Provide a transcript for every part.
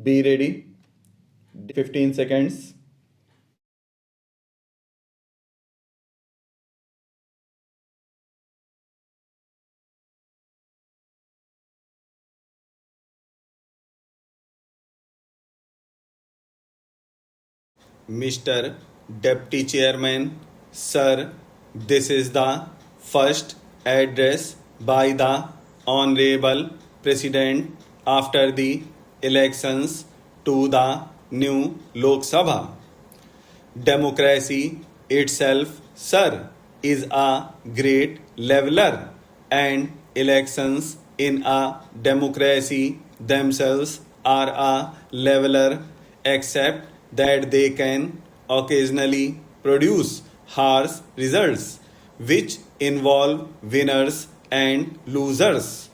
Be ready. 15 seconds. Mr. Deputy Chairman, Sir, this is the first address by the Honorable President after the elections to the new Lok Sabha. Democracy itself, sir, is a great leveler, and elections in a democracy themselves are a leveler, except that they can occasionally produce harsh results which involve winners and losers.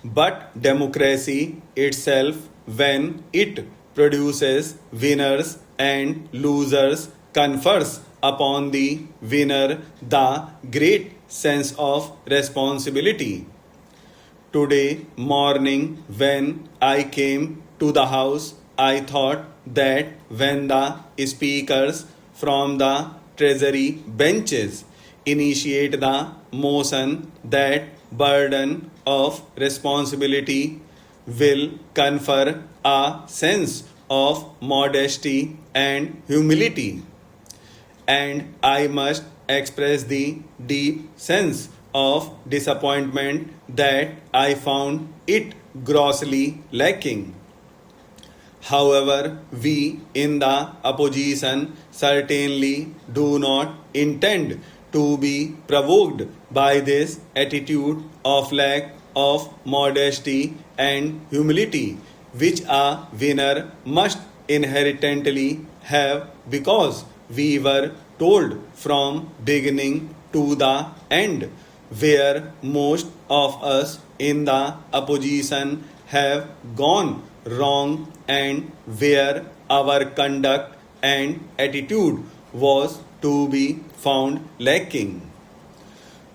But democracy itself, when it produces winners and losers, confers upon the winner the great sense of responsibility. Today morning, when I came to the house, I thought that when the speakers from the treasury benches initiate the motion, that burden of responsibility will confer a sense of modesty and humility, and I must express the deep sense of disappointment that I found it grossly lacking. However, we in the opposition certainly do not intend to be provoked by this attitude of lack of modesty and humility, which a winner must inherently have, because we were told from beginning to the end where most of us in the opposition have gone wrong and where our conduct and attitude was to be found lacking.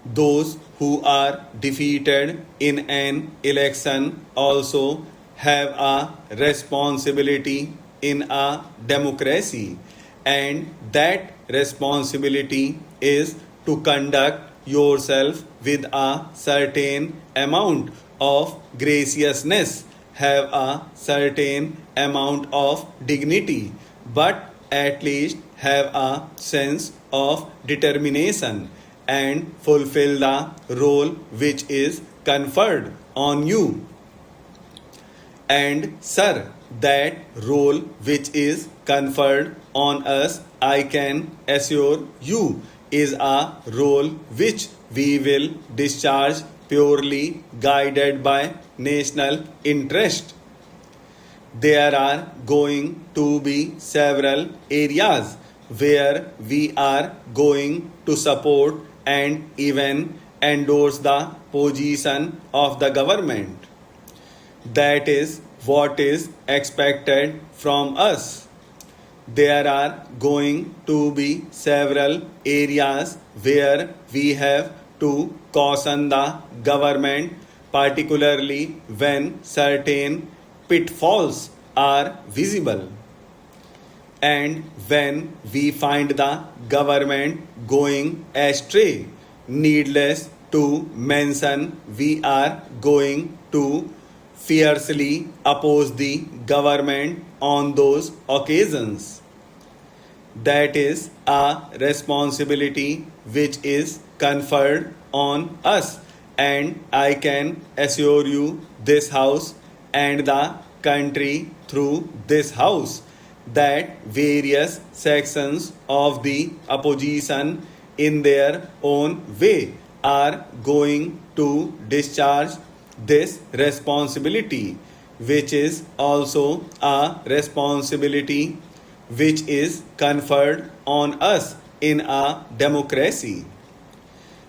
Those who are defeated in an election also have a responsibility in a democracy, and that responsibility is to conduct yourself with a certain amount of graciousness, have a certain amount of dignity, but at least have a sense of determination and fulfill the role which is conferred on you. And, sir, that role which is conferred on us, I can assure you, is a role which we will discharge purely guided by national interest. There are going to be several areas where we are going to support and even endorse the position of the government. That is what is expected from us. There are going to be several areas where we have to caution the government, particularly when certain pitfalls are visible. And when we find the government going astray, needless to mention, we are going to fiercely oppose the government on those occasions. That is a responsibility which is conferred on us, and I can assure you, this house and the country through this house, that various sections of the opposition in their own way are going to discharge this responsibility, which is also a responsibility which is conferred on us in a democracy.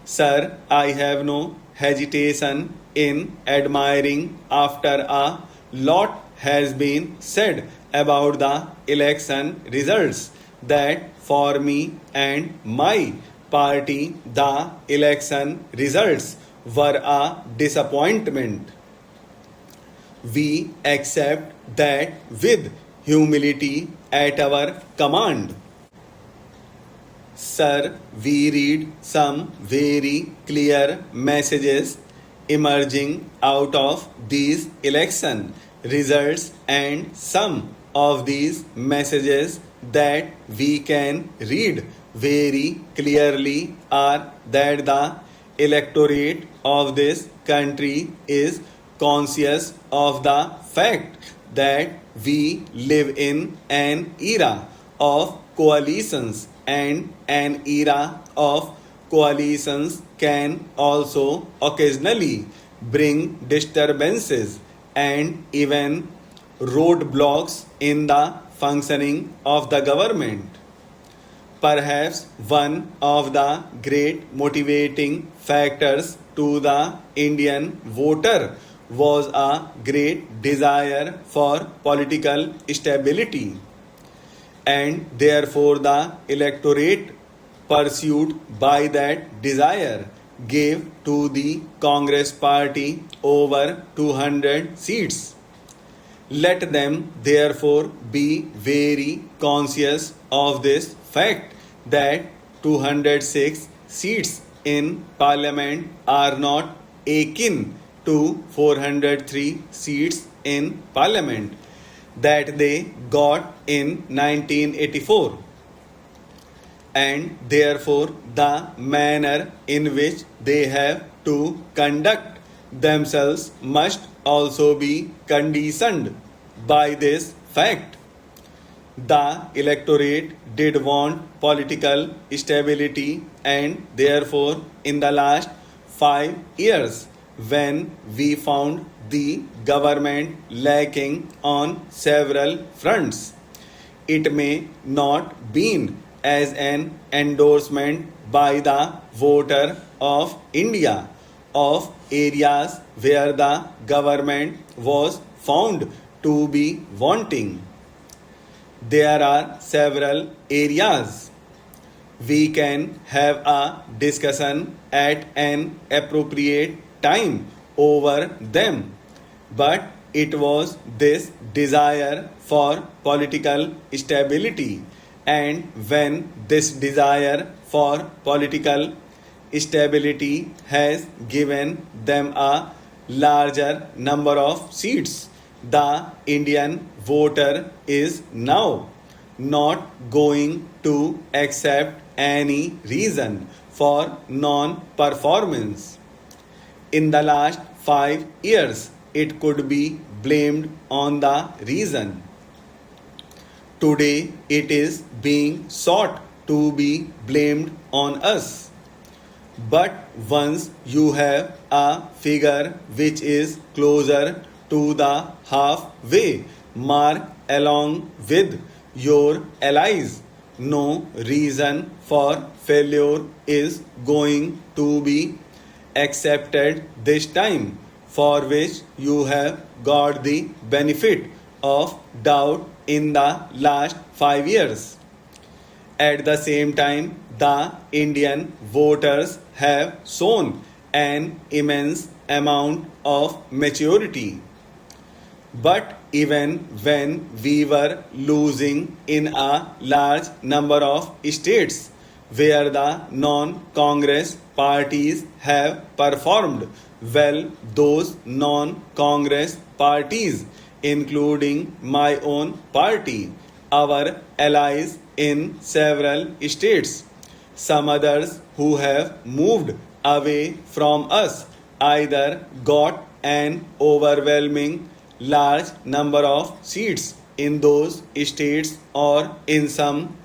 Sir, I have no hesitation in admiring, after a lot has been said about the election results, that for me and my party the election results were a disappointment. we accept that with humility at our command. Sir, we read some very clear messages emerging out of these election results, and some of these messages that we can read very clearly are that the electorate of this country is conscious of the fact that we live in an era of coalitions, and an era of coalitions can also occasionally bring disturbances and even roadblocks in the functioning of the government. Perhaps one of the great motivating factors to the Indian voter was a great desire for political stability, and therefore the electorate pursued by that desire gave to the Congress party over 200 seats. Let them therefore be very conscious of this fact that 206 seats in parliament are not akin to 403 seats in parliament that they got in 1984, and therefore the manner in which they have to conduct themselves must also be conditioned by this fact. The electorate did want political stability, and therefore in the last 5 years, when we found the government lacking on several fronts, it may not been as an endorsement by the voter of India of areas where the government was found to be wanting. There are several areas. We can have a discussion at an appropriate time over them, but it was this desire for political stability, and when this desire for political stability has given them a larger number of seats, the Indian voter is now not going to accept any reason for non-performance. In the last 5 years, it could be blamed on the reason. Today, it is being sought to be blamed on us. But once you have a figure which is closer to the halfway mark along with your allies, no reason for failure is going to be accepted this time, for which you have got the benefit of doubt in the last 5 years. At the same time, the Indian voters have shown an immense amount of maturity. But even when we were losing in a large number of states where the non-Congress parties have performed well, those non-Congress parties, including my own party, our allies in several states, some others who have moved away from us, either got an overwhelming large number of seats in those states, or in some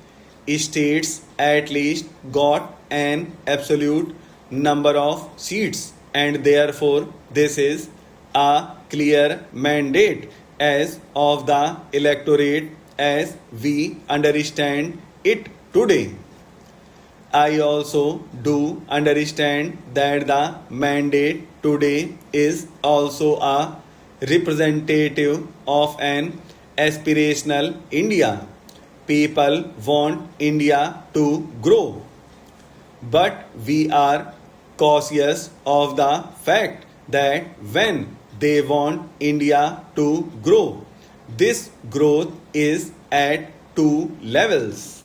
states at least got an absolute number of seats, and therefore this is a clear mandate as of the electorate as we understand it today. I also do understand that the mandate today is also a representative of an aspirational India. People want India to grow, but we are cautious of the fact that when They want India to grow. This growth is at two levels.